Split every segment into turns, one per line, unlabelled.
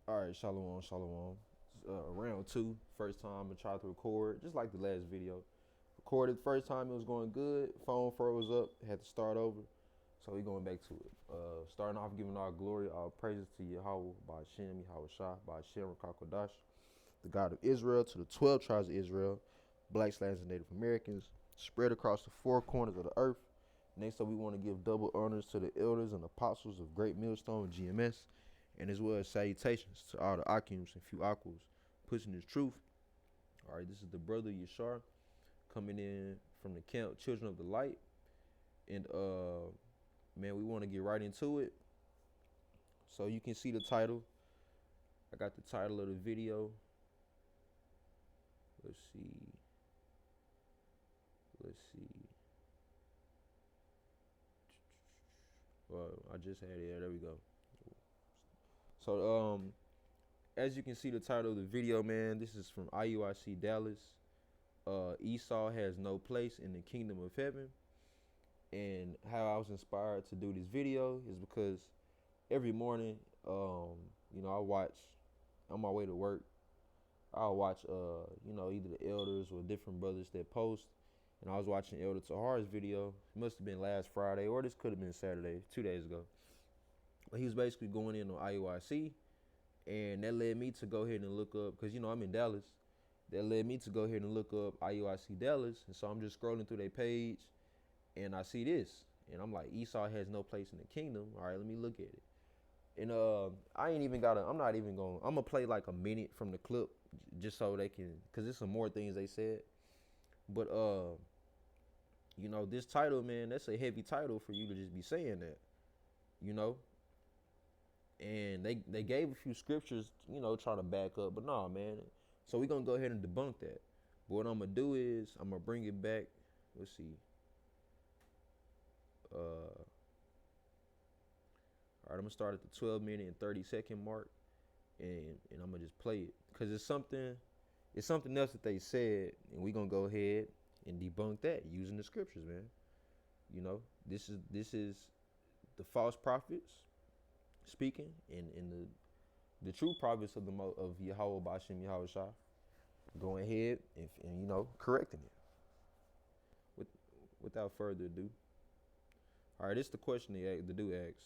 All right, shalom, shalom. Round two, first time I tried to record, just like the last video. Recorded the first time, it was going good. Phone froze up, had to start over. So we going back to it. Starting off, giving all glory, all praises to Yahweh, by Hashem, Yahweh Shah, by Hashem, Rakakwadash, the God of Israel, to the 12 tribes of Israel, blacks, Latins, and Native Americans, spread across the four corners of the earth. Next up, we want to give double honors to the elders and apostles of Great Millstone GMS, and as well as salutations to all the Akims and few Aquas pushing this truth. All right, this is the brother Yashar coming in from the camp Children of the Light. And man, we want to get right into it. So you can see the title. I got the title of the video. Let's see. Well, I just had it. There we go. So as you can see the title of the video, man, this is from iuic Dallas. Esau has no place in the kingdom of heaven. And how I was inspired to do this video is because every morning, I watch on my way to work. I'll watch, either the elders or different brothers that post. And I was watching Elder Tahar's video. It must have been last Friday, or this could have been Saturday, 2 days ago. But he was basically going in on IUIC, and that led me to go ahead and look up, because, I'm in Dallas. That led me to go ahead and look up IUIC Dallas. And so I'm just scrolling through their page, and I see this. And I'm like, Esau has no place in the kingdom. All right, let me look at it. And I'm gonna play like a minute from the clip just so they can, cause there's some more things they said. But this title, man, that's a heavy title for you to just be saying that, you know. And they gave a few scriptures, trying to back up, but nah, man. So we're gonna go ahead and debunk that. But what I'm gonna do is I'm gonna bring it back. Let's see. All right, I'm gonna start at the 12-minute and 30-second mark, and I'm gonna just play it because it's something else that they said, and we gonna go ahead and debunk that using the scriptures, man. This is the false prophets speaking, and the true prophets of of Yahweh Bashem Yahweh Shah going ahead and correcting it. With, without further ado, all right, this is the question the dude asks.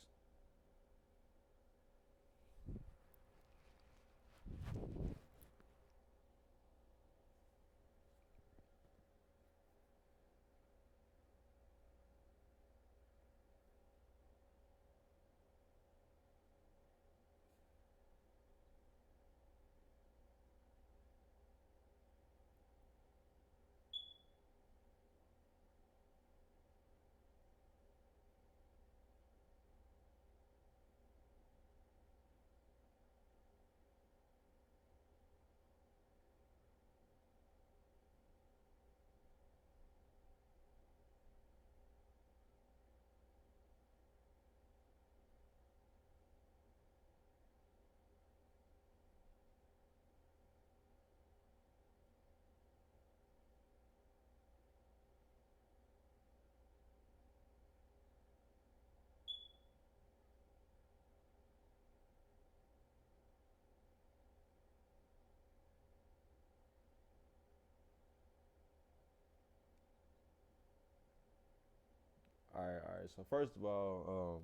All right. So first of all,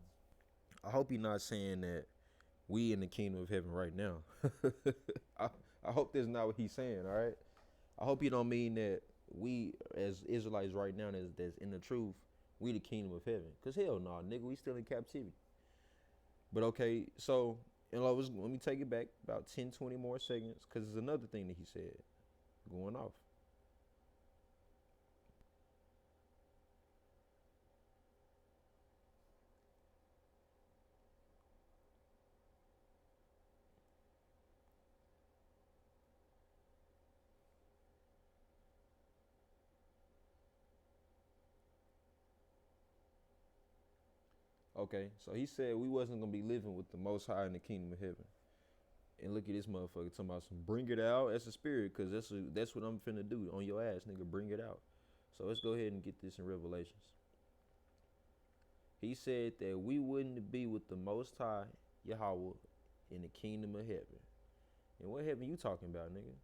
I hope you're not saying that we in the kingdom of heaven right now. I, I hope that's not what he's saying. All right. I hope you don't mean that we as Israelites right now that's in the truth, we the kingdom of heaven. Cause hell no, nigga, we still in captivity. But okay, so let me take it back about 10, 20 more seconds, cause there's another thing that he said going off. Okay, so he said we wasn't gonna be living with the Most High in the kingdom of heaven. And look at this motherfucker talking about some bring it out. That's the spirit, cause that's what I'm finna do on your ass, nigga. Bring it out. So let's go ahead and get this in Revelations. He said that we wouldn't be with the Most High Yahweh in the kingdom of heaven. And what heaven you talking about, nigga?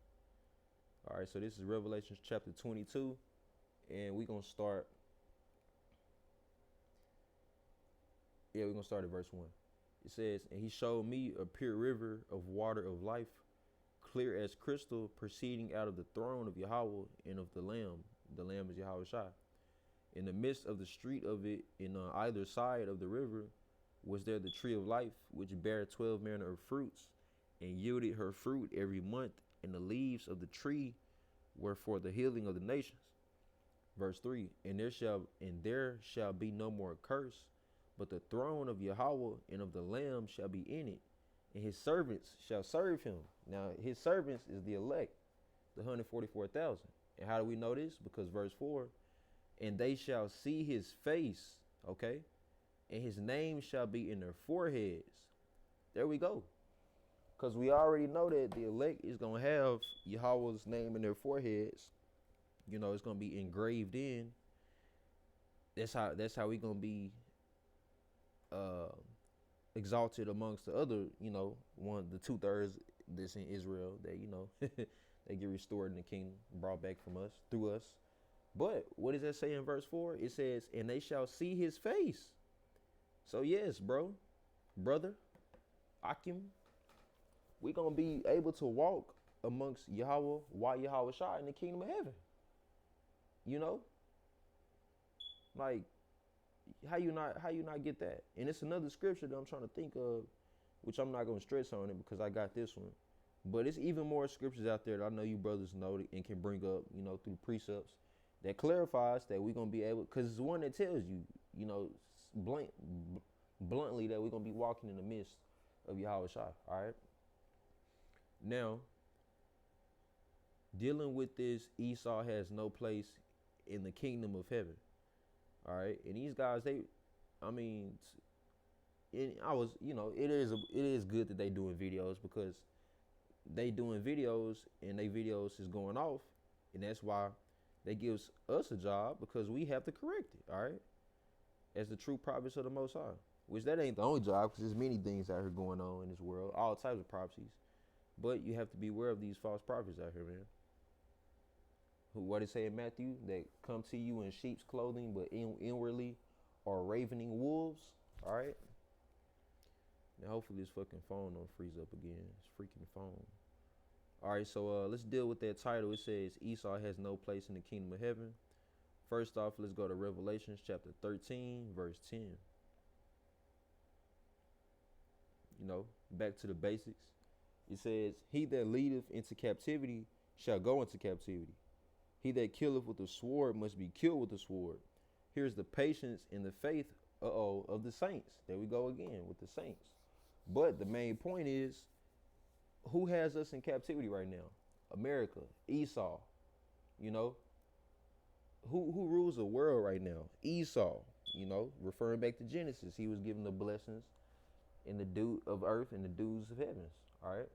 All right, so this is Revelation chapter 22, and we're gonna start. Yeah, we're gonna start at verse 1. It says, "And he showed me a pure river of water of life, clear as crystal, proceeding out of the throne of Yahweh and of the Lamb. The Lamb is Yahweh Shai. In the midst of the street of it, in on either side of the river, was there the tree of life, which bare 12 manner of fruits, and yielded her fruit every month, and the leaves of the tree were for the healing of the nations." Verse 3, and there shall be no more curse, but the throne of Yahweh and of the Lamb shall be in it, and his servants shall serve him. Now his servants is the elect, the 144,000. And how do we know this? Because verse 4, and they shall see his face, okay, and his name shall be in their foreheads. There we go. Because we already know that the elect is going to have Yahweh's name in their foreheads. You know, it's going to be engraved in. That's how we going to be exalted amongst the other, you know, the 2/3 that's in Israel that, you know, they get restored in the kingdom, brought back from us, through us. But what does that say in verse 4? It says, and they shall see his face. So yes, brother, Akim, we gonna be able to walk amongst Yahweh, Yahweh Shai in the kingdom of heaven. You know? Like, how you not get that? And it's another scripture that I'm trying to think of, which I'm not gonna stress on it because I got this one. But it's even more scriptures out there that I know you brothers know and can bring up, you know, through precepts that clarifies that we're gonna be able, because it's one that tells you, you know, bluntly that we're gonna be walking in the midst of Yahweh Shai. All right. Now, dealing with this, Esau has no place in the kingdom of heaven. All right, and these guys, it is good that they doing videos because they doing videos and they videos is going off, and that's why they gives us a job because we have to correct it. All right, as the true prophets of the Most High, which that ain't the only job because there's many things out here going on in this world, all types of prophecies, but you have to be aware of these false prophets out here, man. What it say in Matthew, that come to you in sheep's clothing, but inwardly are ravening wolves. All right. Now, hopefully this fucking phone don't freeze up again. It's freaking phone. All right, so let's deal with that title. It says Esau has no place in the kingdom of heaven. First off, let's go to Revelation chapter 13, verse 10. You know, back to the basics. It says, he that leadeth into captivity shall go into captivity. He that killeth with the sword must be killed with the sword. Here's the patience and the faith of the saints. There we go again with the saints. But the main point is, who has us in captivity right now? America, Esau. You know, who rules the world right now? Esau. You know, referring back to Genesis, he was given the blessings in the dew of earth and the dews of heavens. All right.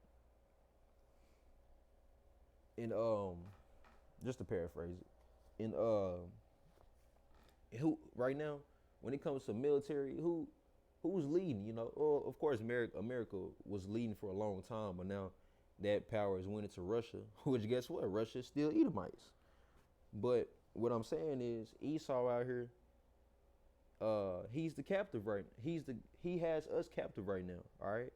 And just to paraphrase it, and who right now, when it comes to military, who's leading? You know, of course, America was leading for a long time, but now that power is winning to Russia, which guess what? Russia is still Edomites. But what I'm saying is Esau out here, he's the captive right now. He has us captive right now, all right?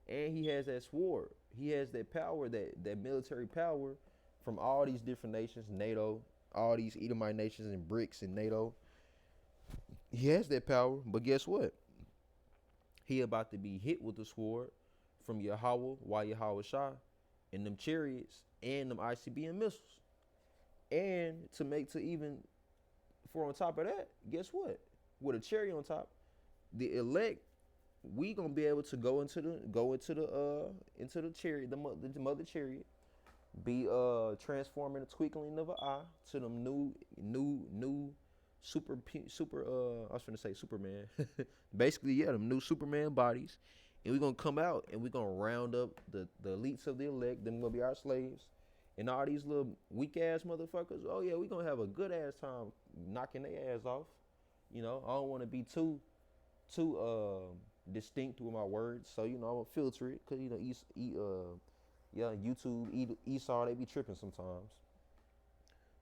And he has that sword. He has that power, that military power from all these different nations, NATO, all these Edomite nations and BRICS and NATO. He has that power, but guess what? He about to be hit with the sword from Yahweh, Yahweh Shai, and them chariots and them ICBM missiles. And for on top of that, guess what? With a cherry on top, the elect, we gonna be able to go into the chariot, the mother chariot, be transforming the twinkling of an eye to them new super I was gonna say Superman. Basically, yeah, them new Superman bodies. And we're gonna come out and we're gonna round up the elites of the elect, them gonna be our slaves. And all these little weak ass motherfuckers, oh yeah, we gonna have a good ass time knocking their ass off. You know, I don't wanna be too distinct with my words, so I'm gonna filter it, cause yeah, YouTube, Esau, they be tripping sometimes.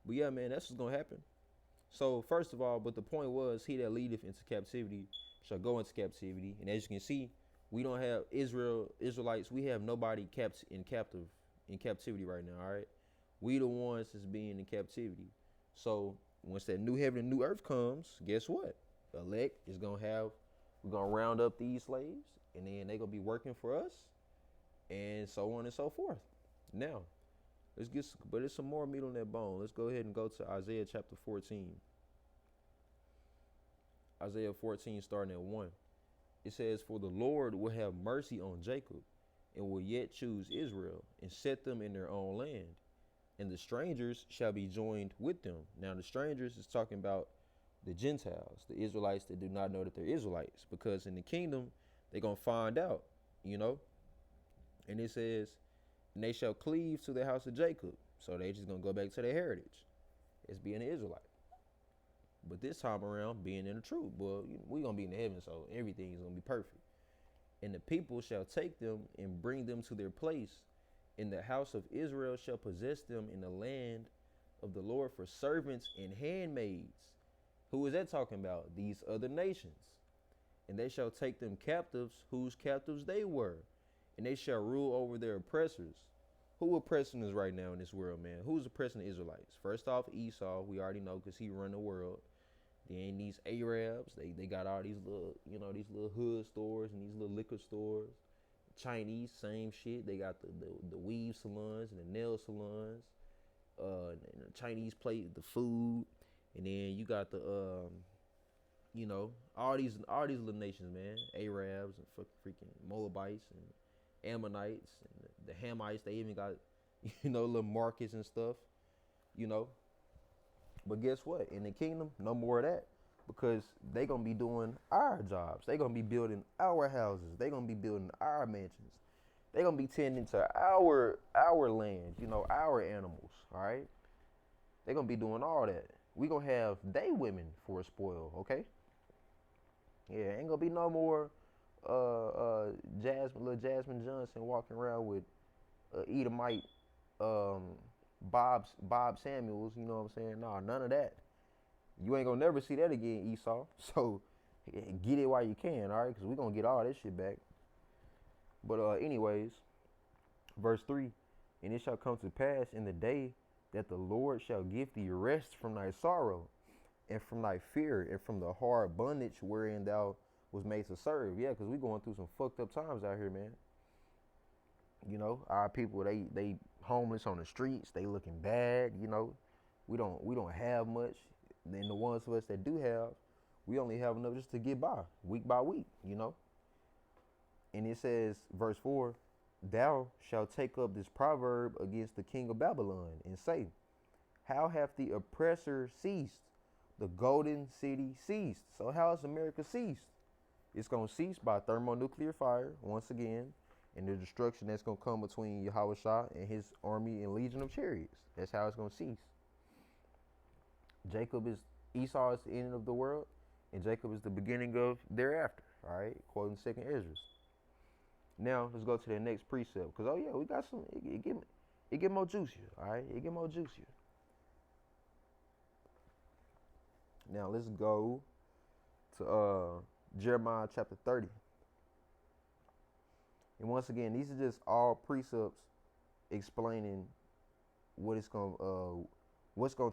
But yeah, man, that's what's gonna happen. So first of all, but the point was, he that leadeth into captivity shall go into captivity. And as you can see, we don't have Israelites. We have nobody kept in captivity right now. All right, we the ones that's being in captivity. So once that new heaven and new earth comes, guess what? The elect is gonna have. We're gonna round up these slaves, and then they gonna be working for us, and so on and so forth. Now, but there's some more meat on that bone. Let's go ahead and go to Isaiah chapter 14. Isaiah 14, starting at 1. It says, "For the Lord will have mercy on Jacob, and will yet choose Israel, and set them in their own land. And the strangers shall be joined with them." Now, the strangers is talking about the Gentiles, the Israelites that do not know that they're Israelites, because in the kingdom, they're going to find out, you know. And it says, "And they shall cleave to the house of Jacob." So they just going to go back to their heritage as being an Israelite. But this time around, being in the truth. Well, we're going to be in the heaven, so everything is going to be perfect. "And the people shall take them and bring them to their place. And the house of Israel shall possess them in the land of the Lord for servants and handmaids." Who is that talking about? These other nations. "And they shall take them captives, whose captives they were. And they shall rule over their oppressors." Who oppressing us right now in this world, man? Who's oppressing the Israelites? First off, Esau. We already know, because he run the world. Then these Arabs, they got all these little, these little hood stores and these little liquor stores. Chinese, same shit. They got the weave salons and the nail salons. And the Chinese plate the food. And then you got the all these little nations, man. Arabs and freaking Moabites and Ammonites and the Hamites. They even got little markets and stuff. But guess what? In the kingdom, no more of that, because they gonna be doing our jobs. They gonna be building our houses. They gonna be building our mansions. They gonna be tending to our land. Our animals. All right. They gonna be doing all that. We gonna have they women for a spoil. Okay. Yeah, ain't gonna be no more little Jasmine Johnson walking around with Edomite Bob Samuels, you know what I'm saying? Nah, none of that. You ain't gonna never see that again, Esau. So get it while you can, all right? Because we gonna get all this shit back. But anyways, verse 3, "And it shall come to pass in the day that the Lord shall give thee rest from thy sorrow, and from thy fear, and from the hard bondage wherein thou was made to serve." Yeah, because we going through some fucked up times out here, man. Our people, they homeless on the streets. They looking bad. We don't have much. Then the ones of us that do have, we only have enough just to get by week. And it says, verse 4, "Thou shalt take up this proverb against the king of Babylon, and say, How hath the oppressor ceased? The golden city ceased." So how has America ceased? It's gonna cease by thermonuclear fire once again, and the destruction that's going to come between Yahushua and his army and legion of chariots. That's how it's going to cease. Esau is the end of the world, and Jacob is the beginning of thereafter. All right, quoting 2nd Ezra. Now let's go to the next precept, because we got some. It get more juicier. All right, it get more juicier. Now let's go to Jeremiah chapter 30. And once again, these are just all precepts explaining what's gonna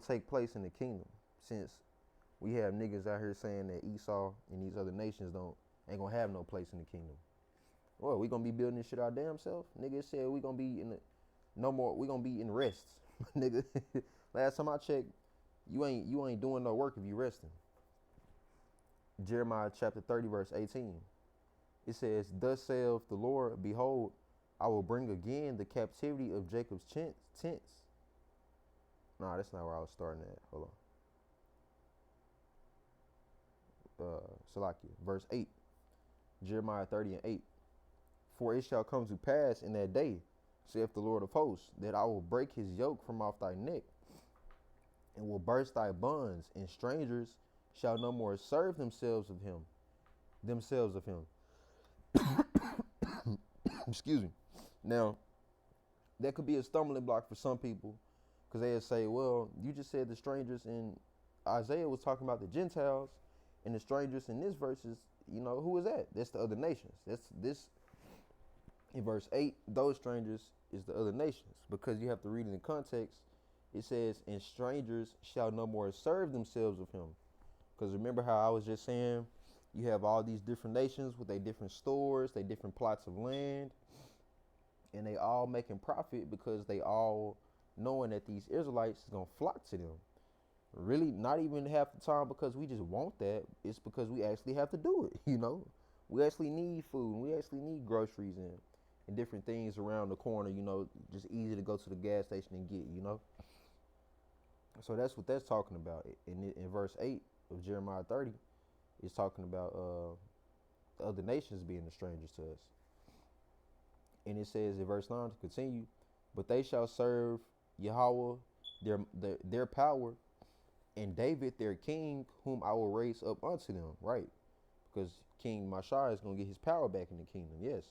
take place in the kingdom. Since we have niggas out here saying that Esau and these other nations ain't gonna have no place in the kingdom. Well, we gonna be building this shit our damn self. Nigga said we gonna be we gonna be in rests. Nigga, last time I checked, you ain't doing no work if you resting. Jeremiah chapter 30, verse 18. It says, "Thus saith the Lord, behold, I will bring again the captivity of Jacob's tents." Nah, that's not where I was starting at. Hold on. Salakia, verse 8. Jeremiah 30 and 8. "For it shall come to pass in that day, saith the Lord of hosts, that I will break his yoke from off thy neck, and will burst thy bonds, and strangers shall no more serve themselves of him. Excuse me. Now, that could be a stumbling block for some people because they'll say, well, you just said the strangers in Isaiah was talking about the Gentiles, and the strangers in this verse is, who is that? That's the other nations. That's this in verse 8, those strangers is the other nations, because you have to read in the context. It says, and strangers shall no more serve themselves with him. Because remember how I was just saying, you have all these different nations with their different stores, their different plots of land, and they all making profit because they all knowing that these Israelites is going to flock to them. Really, not even half the time because we just want that. It's because we actually have to do it, We actually need food. We actually need groceries and different things around the corner, just easy to go to the gas station and get. So that's what that's talking about. In verse 8 of Jeremiah 30, it's talking about the other nations being the strangers to us. And it says in verse 9 to continue, but they shall serve Yahweh their power, and David their king, whom I will raise up unto them. Right? Because King Mashah is going to get his power back in the kingdom. Yes.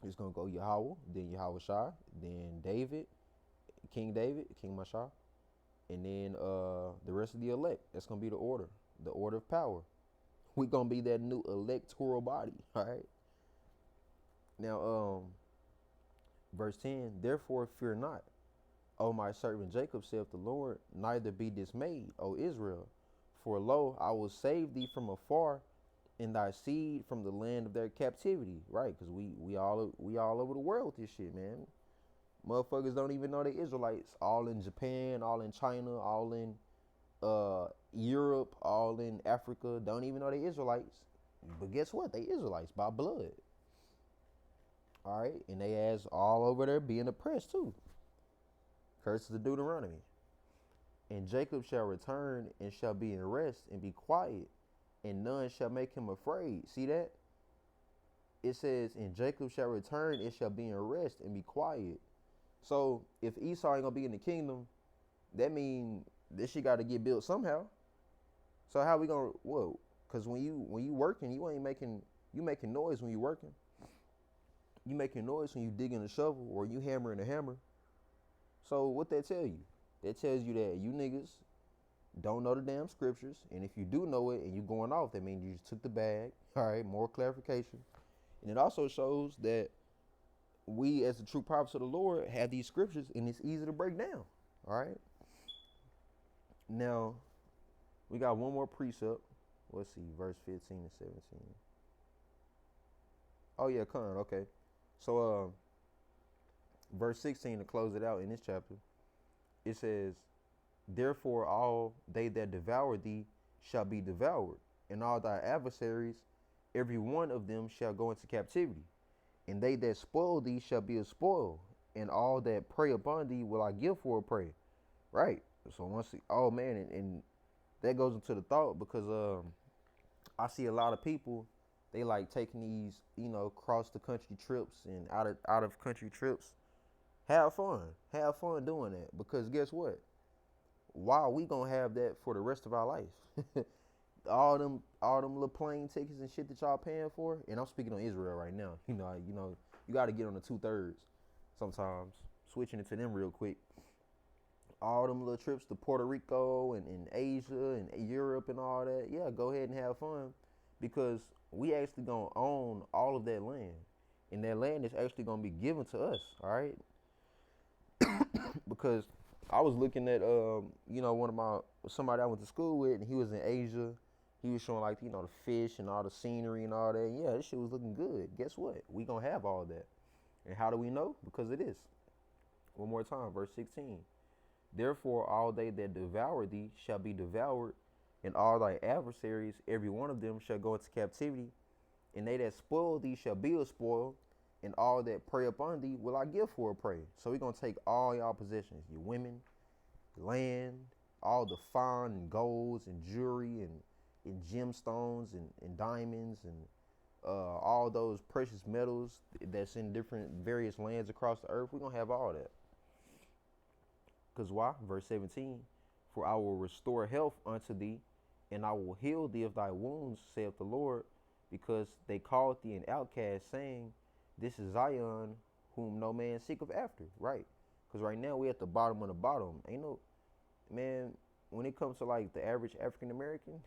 It's going to go Yahweh, then Yahweh Shai, then David, King Mashah, and then the rest of the elect. That's going to be the order of power. We're going to be that new electoral body. All right. Now, verse 10, therefore fear not, O my servant Jacob, saith the Lord, neither be dismayed, O Israel. For lo, I will save thee from afar, and thy seed from the land of their captivity. Right? Because we all over the world with this shit, man. Motherfuckers don't even know they Israelites. All in Japan, all in China, all in Europe, all in Africa. Don't even know they Israelites. But guess what? They Israelites by blood. All right, and they ass all over there being oppressed too. Curses of Deuteronomy. And Jacob shall return and shall be in rest and be quiet, and none shall make him afraid. See that? It says, and Jacob shall return and shall be in rest and be quiet. So if Esau ain't gonna be in the kingdom, that means this shit got to get built somehow. So how we gonna whoa? Because when you working, you making noise when you working. You making noise when you digging a shovel or you hammering a hammer. So what that tell you? That tells you that you niggas don't know the damn scriptures, and if you do know it and you going off, that means you just took the bag. All right, more clarification. And it also shows that we, as the true prophets of the Lord, have these scriptures, and it's easy to break down. All right. Now, we got one more precept. Let's see, verse 15 and 17. Oh yeah, Con. Okay. So, verse 16 to close it out in this chapter, it says, therefore all they that devour thee shall be devoured, and all thy adversaries, every one of them shall go into captivity, and they that spoil thee shall be a spoil, and all that prey upon thee will I give for a prey. Right. So and that goes into the thought, because I see a lot of people, they like taking these, cross the country trips and out of country trips. Have fun doing that, because guess what? Why are we gonna have that for the rest of our life? all them little plane tickets and shit that y'all paying for, and I'm speaking on Israel right now. You got to get on the 2/3 sometimes. Switching it to them real quick. All them little trips to Puerto Rico and Asia and Europe and all that. Yeah, go ahead and have fun, because we actually gonna own all of that land, and that land is actually gonna be given to us. All right. Because I was looking at somebody I went to school with, and he was in Asia. He was showing the fish and all the scenery and all that. And yeah, this shit was looking good. Guess what? We gonna have all that. And how do we know? Because it is. One more time, verse 16. Therefore all they that devour thee shall be devoured, and all thy adversaries, every one of them shall go into captivity, and they that spoil thee shall be a spoil, and all that prey upon thee will I give for a prey. So we're going to take all y'all possessions, your women, land, all the fine and golds and jewelry and gemstones and diamonds and all those precious metals that's in different various lands across the earth. We're going to have all that. Because why? Verse 17, for I will restore health unto thee, and I will heal thee of thy wounds, saith the Lord, because they called thee an outcast, saying, "This is Zion, whom no man seeketh after." Right? Because right now we at the bottom of the bottom. Ain't no man when it comes to like the average African American.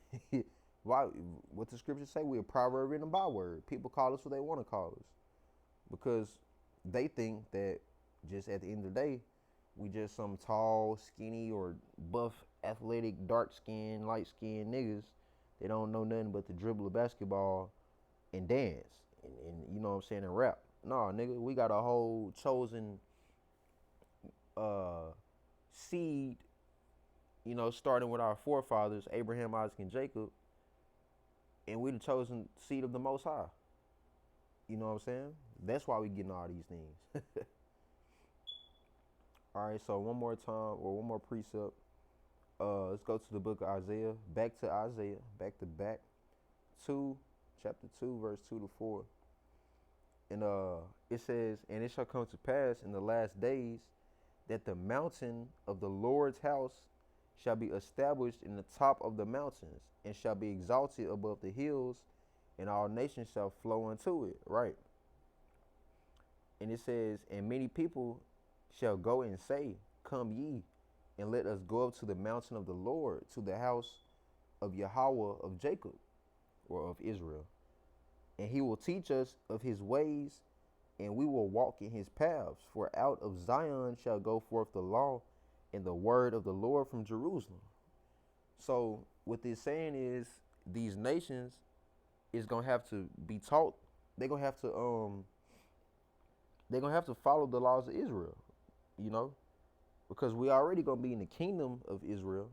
Why? What the scriptures say? We a proverb and a byword. People call us what they want to call us because they think that just at the end of the day, we just some tall, skinny, or buff, athletic, dark skinned, light skinned niggas. They don't know nothing but to dribble a basketball and dance and you know what I'm saying and rap. No, nigga, we got a whole chosen uh seed, you know, starting with our forefathers, Abraham, Isaac, and Jacob, and we the chosen seed of the Most High. You know what I'm saying? That's why we getting all these things. All right, so one more time or one more precept. Let's go to the book of Isaiah. Back to Isaiah. Back to back. Chapter 2, verse 2 to 4. And it says, "And it shall come to pass in the last days that the mountain of the Lord's house shall be established in the top of the mountains, and shall be exalted above the hills, and all nations shall flow into it." Right. And it says, "And many people shall go and say, Come ye, and let us go up to the mountain of the Lord, to the house of Yahweh of Jacob," or of Israel. "And he will teach us of his ways, and we will walk in his paths. For out of Zion shall go forth the law and the word of the Lord from Jerusalem." So what this saying is these nations is gonna have to be taught. They're gonna have to follow the laws of Israel, you know, because we already gonna be in the kingdom of Israel.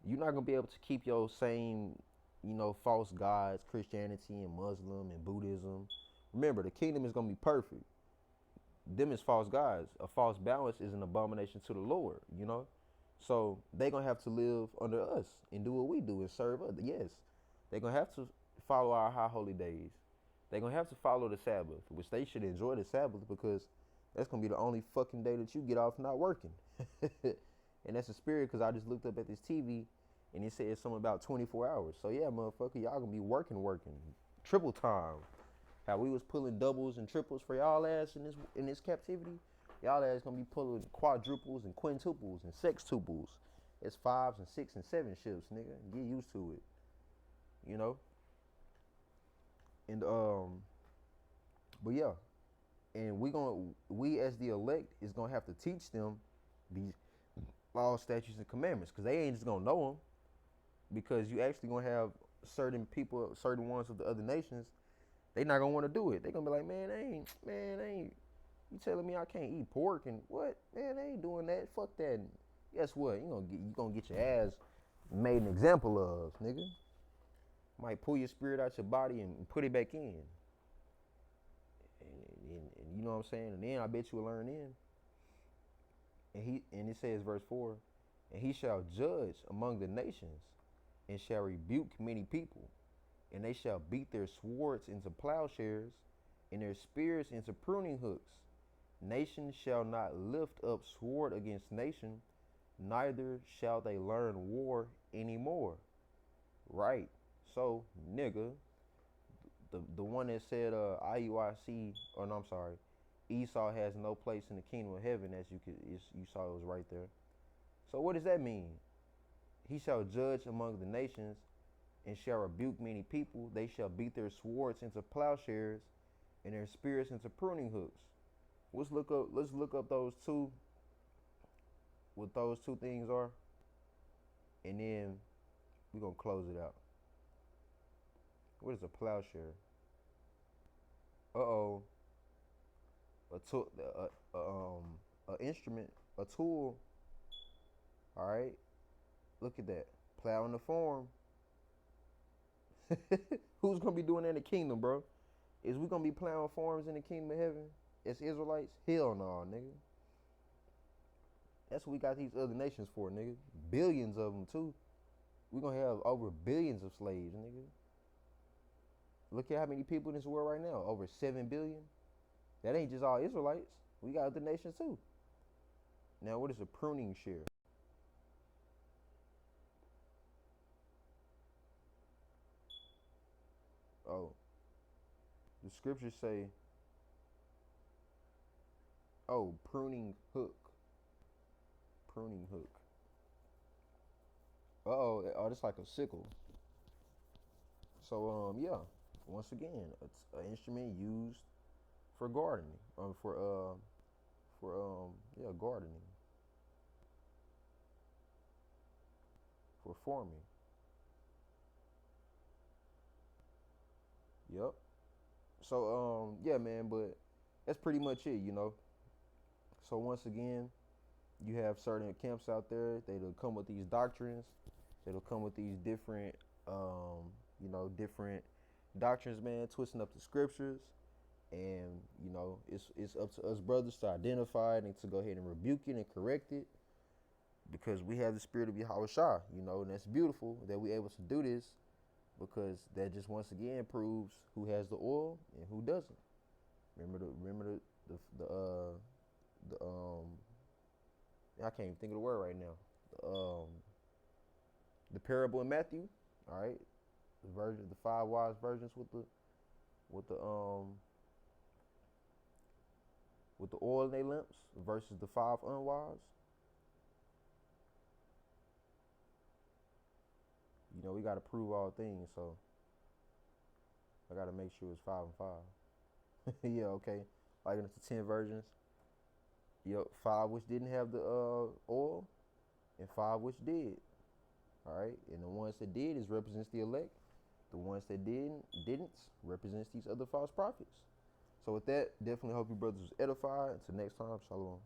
You're not gonna be able to keep your same, you know, false gods, Christianity and Muslim and Buddhism. Remember, the kingdom is gonna be perfect. Them is false gods. A false balance is an abomination to the Lord, you know. So they gonna have to live under us and do what we do and serve us. Yes, they gonna have to follow our high holy days. They gonna have to follow the Sabbath, which they should enjoy the Sabbath because that's gonna be the only fucking day that you get off not working. And that's a spirit because I just looked up at this TV and it said something about 24 hours. So yeah, motherfucker, y'all gonna be working, triple time. How we was pulling doubles and triples for y'all ass in this captivity, y'all ass gonna be pulling quadruples and quintuples and sextuples. It's 5s and 6 and 7 ships, nigga. Get used to it, you know. And but yeah, and we as the elect is gonna have to teach them these laws, statutes, and commandments because they ain't just gonna know them because you actually gonna have certain people, certain ones of the other nations. They not gonna want to do it. They gonna be like, man, ain't. You telling me I can't eat pork and what? Man, they ain't doing that. Fuck that. And guess what? You gonna get your ass made an example of, nigga. Might pull your spirit out your body and put it back in. And you know what I'm saying? And then I bet you will learn in. And it says verse 4, "And he shall judge among the nations, and shall rebuke many people, and they shall beat their swords into plowshares, and their spears into pruning hooks. Nation shall not lift up sword against nation, neither shall they learn war anymore." Right. So, nigga, the one that said iuic, or no, I'm sorry, Esau has no place in the kingdom of heaven, as you saw it was right there. So what does that mean? He shall judge among the nations and shall rebuke many people. They shall beat their swords into plowshares and their spears into pruning hooks. Let's look up those two, what those two things are, and then we're gonna close it out. What is a plowshare? Uh-oh. A tool, a instrument, a tool. All right. Look at that. Plowing the farm. Who's gonna be doing that in the kingdom, bro? Is we gonna be plowing farms in the kingdom of heaven as Israelites? Hell no, nigga. That's what we got these other nations for, nigga. Billions of them too. We gonna have over billions of slaves, nigga. Look at how many people in this world right now. Over 7 billion. That ain't just all Israelites. We got other nations too. Now, what is a pruning share? Oh, scriptures say, oh, pruning hook. Pruning hook. Oh, that's like a sickle. So yeah. Once again, it's an instrument used for gardening. Yeah, gardening. For farming. Yep. So yeah, man, but that's pretty much it. So once again, you have certain camps out there that'll come with these doctrines, that'll come with these different doctrines, man, twisting up the scriptures. And it's up to us brothers to identify it and to go ahead and rebuke it and correct it, because we have the spirit of Yahushua, and that's beautiful that we're able to do this, because that just once again proves who has the oil and who doesn't. Remember the I can't even think of the word right now. The parable in Matthew, all right, the 5 wise virgins with the oil in their lamps versus the 5 unwise. We got to prove all things, so I got to make sure it's 5 and 5. Yeah, okay. Like in the 10 virgins, 5 which didn't have the oil, and 5 which did. All right, and the ones that did is represents the elect. The ones that didn't represents these other false prophets. So with that, definitely hope you brothers was edified. Until next time, shalom.